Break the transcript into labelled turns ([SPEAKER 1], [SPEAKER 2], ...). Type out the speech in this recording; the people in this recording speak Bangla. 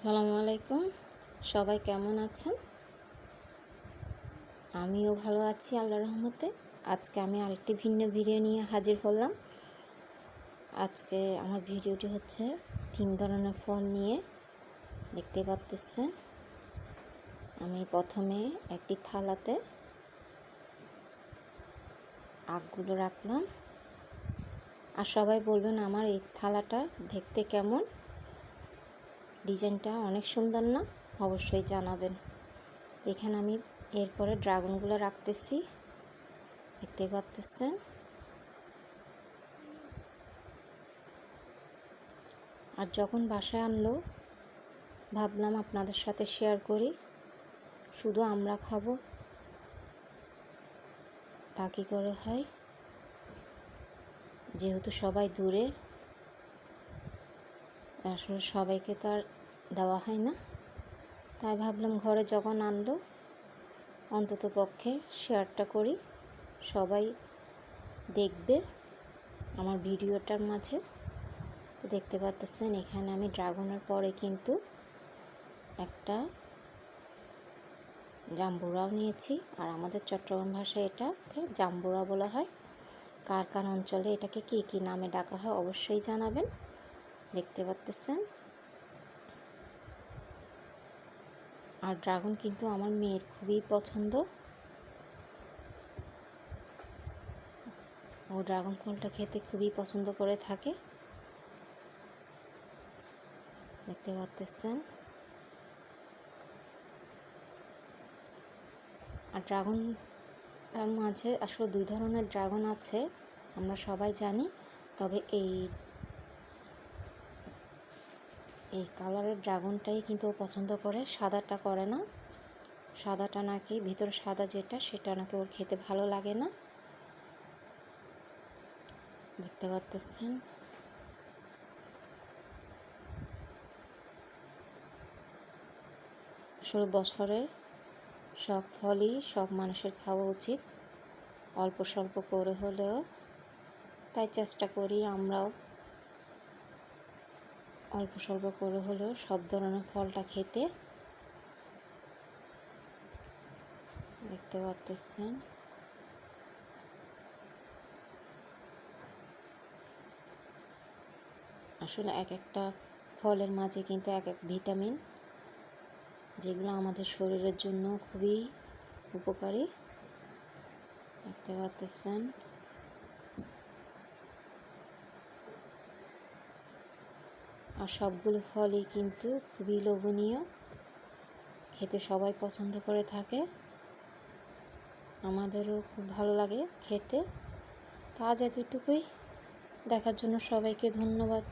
[SPEAKER 1] আসসালামু আলাইকুম। সবাই কেমন আছেন? আমিও ভালো আছি আল্লাহর রহমতে। আজকে আমি আরেকটি ভিন্ন ভিডিও নিয়ে হাজির হলাম। আজকে আমার ভিডিওটি হচ্ছে 3 ধরনের ফল নিয়ে। দেখতে পাচ্ছেন, আমি প্রথমে একটি থালাতে আখগুলো রাখলাম। আর সবাই বলবেন আমার এই থালাটা দেখতে কেমন, ডিজাইনটা অনেক সুন্দর না? অবশ্যই জানাবেন। এখানে আমি এরপরে ড্রাগনগুলো রাখতেছি, দেখতে পাচ্ছেন। আর যখন বাসায় আনলো ভাবলাম আপনাদের সাথে শেয়ার করি। শুধু আমরা খাবো তা কি করে হয়, যেহেতু সবাই দূরে, আসলে সবাইকে তো আর দেওয়া হয় না। তাই ভাবলাম ঘরে যখন আনলো অন্তত পক্ষে শেয়ারটা করি, সবাই দেখবে আমার ভিডিওটার মাঝে। তো দেখতে পাচ্ছেন এখানে আমি ড্রাগনের পরে কিন্তু একটা জাম্বুরাও নিয়েছি। আর আমাদের চট্টগ্রাম ভাষায় এটাকে জাম্বুরা বলা হয়। কার কার অঞ্চলে এটাকে কী কী নামে ডাকা হয় অবশ্যই জানাবেন। দেখতে পাচ্ছেন। আর ড্রাগন কিন্তু আমার মেয়ের খুবই পছন্দ। ও ড্রাগন ফলটা খেতে খুবই পছন্দ করে থাকে। দেখতে পাচ্ছেন। আর ড্রাগন তার মাঝে আসলে 2 ধরনের ড্রাগন আছে, আমরা সবাই জানি। তবে এই কালারের ড্রাগনটাই কিন্তু ও পছন্দ করে, সাদাটা করে না। সাদাটা নাকি ভিতরে সাদা যেটা, সেটা নাকি ওর খেতে ভালো লাগে না। দেখতে পাচ্ছেন। আসলে বছরের সব ফলই সব মানুষের খাওয়া উচিত, অল্প স্বল্প করে হলেও। তাই চেষ্টা করি আমরাও অল্প স্বল্প করে হলেও সব ধরনের ফলটা খেতে। দেখতে পাচ্ছেন। আসলে এক একটা ফলের মাঝে কিন্তু এক এক ভিটামিন, যেগুলো আমাদের শরীরের জন্য খুবই উপকারী। দেখতে পাচ্ছেন। আর সবগুলো ফলই কিন্তু খুবই লোভনীয়, খেতে সবাই পছন্দ করে থাকে, আমাদেরও খুব ভালো লাগে খেতে। তা আজ এতটুকুই। দেখার জন্য সবাইকে ধন্যবাদ।